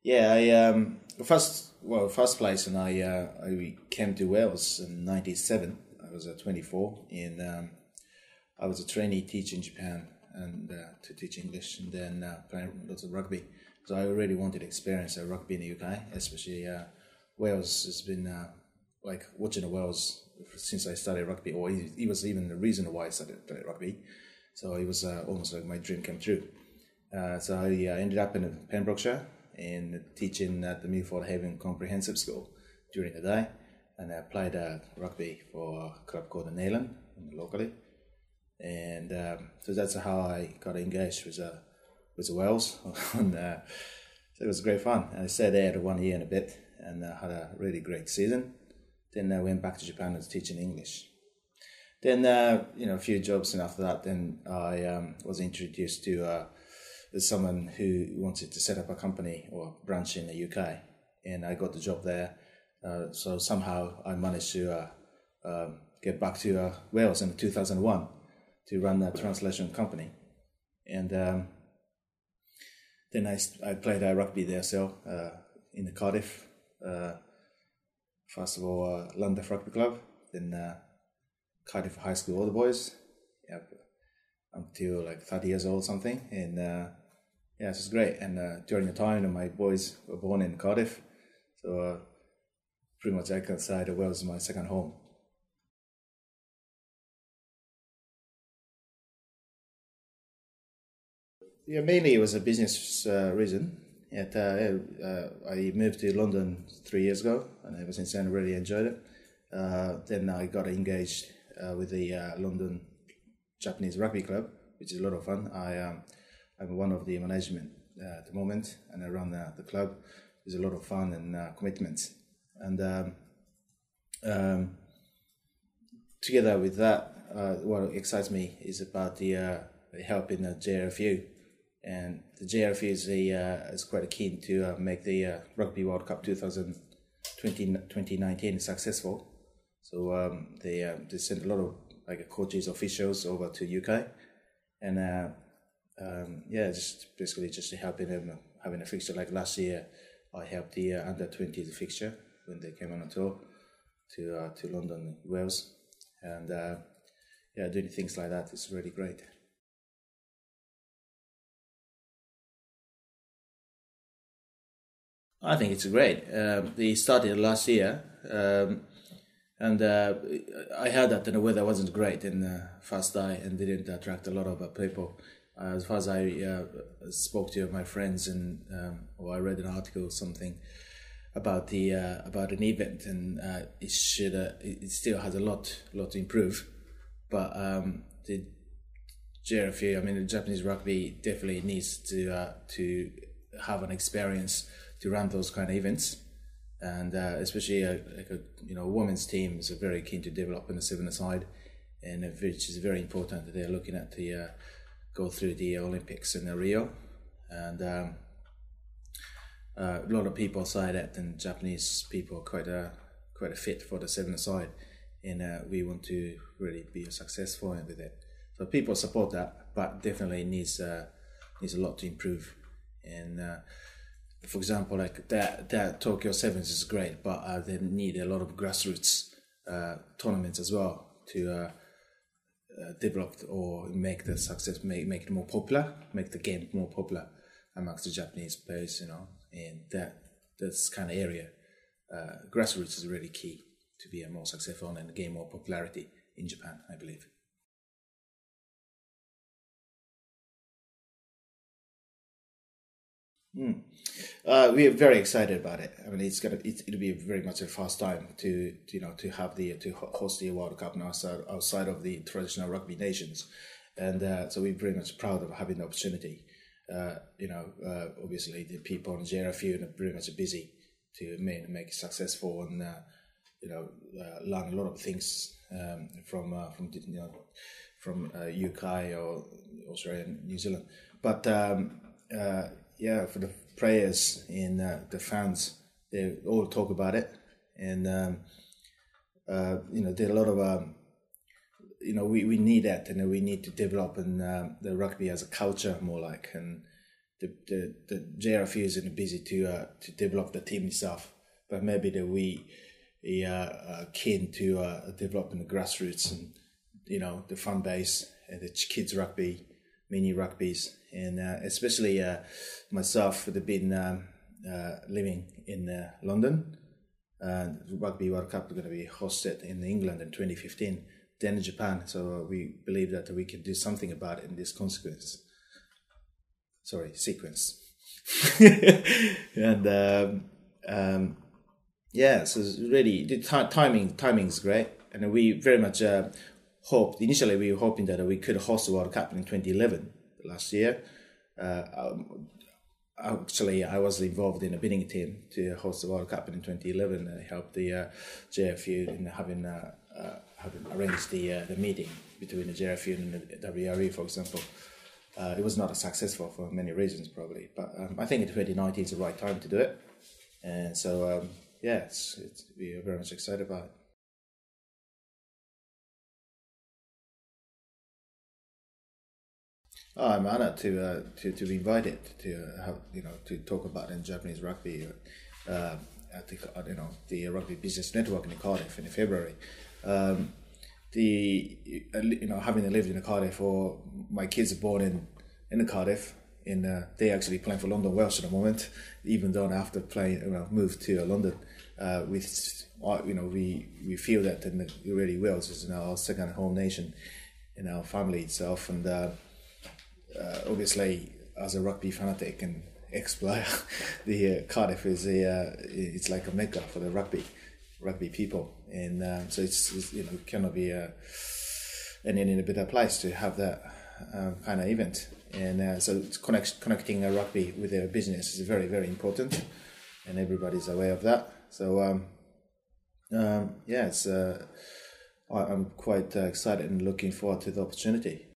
Yeah, first place, and I came to Wales in '97. I was 24, and I was a trainee teacher in Japan and to teach English, and then playing lots of rugby. So I really wanted to experience rugby in the UK, especially Wales has been like watching the Wales since I started rugby, or it was even the reason why I started playing rugby. So it was almost like my dream came true. So I ended up in Pembrokeshire and teaching at the Milford Haven Comprehensive School during the day, and I played rugby for a club called the Neyland locally, and so that's how I got engaged with Wales. And, so it was great fun. I stayed there 1 year and a bit, and had a really great season. Then I went back to Japan and was teaching English. Then a few jobs, and after that, then I was introduced to someone who wanted to set up a company or branch in the UK, and I got the job there. So somehow I managed to get back to Wales in 2001 to run a translation company, and then I played rugby there, so in the Cardiff. First of all, London Rugby Club, then Cardiff High School, all the boys, until like 30 years old something, and yeah, this is great. And during the time, my boys were born in Cardiff, so pretty much I consider Wales my second home. Yeah, mainly it was a business reason. I moved to London 3 years ago, and ever since then I really enjoyed it. Then I got engaged with the London Japanese Rugby Club, which is a lot of fun. I'm one of the management at the moment, and I run the club. It's a lot of fun and commitment. And together with that, what excites me is about the help in the JRFU. And the JRFU is quite keen to make the Rugby World Cup 2019 successful. So they sent a lot of coaches, officials over to UK, and just basically just helping them having a fixture. Like last year, I helped the under-20s fixture when they came on a tour to London, Wales, and doing things like that is really great. I think it's great. They started last year, and I heard that the weather wasn't great in the first day and didn't attract a lot of people. As far as I spoke to my friends, and or I read an article or something about an event, and it still has a lot to improve. But the JRFU, the Japanese rugby definitely needs to have an experience to run those kind of events, and especially a women's team is very keen to develop in the seven-a-side, and which is very important that they're looking at the go through the Olympics in Rio, and a lot of people say that, and Japanese people are quite a fit for the seven-a-side, and we want to really be successful with it. So people support that, but definitely needs a lot to improve. And for example, like that Tokyo Sevens is great, but they need a lot of grassroots tournaments as well to develop or make the success, make it more popular, make the game more popular amongst the Japanese players, and that's kind of area. Grassroots is really key to be more successful and gain more popularity in Japan, I believe. We are very excited about it. It'll be very much a first time to have to host the World Cup now outside of the traditional rugby nations, and so we're very much proud of having the opportunity. Obviously the people in JRFU are very much busy to make it successful, and learn a lot of things from UK or Australia and New Zealand, but. For the players and the fans, they all talk about it, and there are a lot of we need that, and we need to develop the rugby as a culture more like, and the JRFU is busy to develop the team itself, but maybe that we are keen to develop in the grassroots and the fan base and the kids rugby, mini rugbies, and especially myself would have been living in London. Rugby World Cup is going to be hosted in England in 2015, then in Japan. So we believe that we can do something about it in this sequence. And so it's really the timing is great, and we very much hoped. Initially, we were hoping that we could host the World Cup in 2011 last year. Actually, I was involved in a bidding team to host the World Cup in 2011. I helped the JRFU in having arranged the meeting between the JRFU and the WRE, for example. It was not successful for many reasons, probably, but I think in 2019 is the right time to do it, and so we are very much excited about it. Oh, I'm honored to be invited to talk about in Japanese rugby at the Rugby Business Network in Cardiff in February. Having lived in Cardiff, or my kids are born in Cardiff, and they actually playing for London Welsh at the moment. Even though after playing, moved to London, we feel that really Wales is our second home nation in our family itself, and obviously as a rugby fanatic and ex-player, the Cardiff is it's like a mecca for the rugby people, and so it's cannot be any better place to have that kind of event, and so it's connecting rugby with their business is very, very important, and everybody's aware of that. So I'm quite excited and looking forward to the opportunity.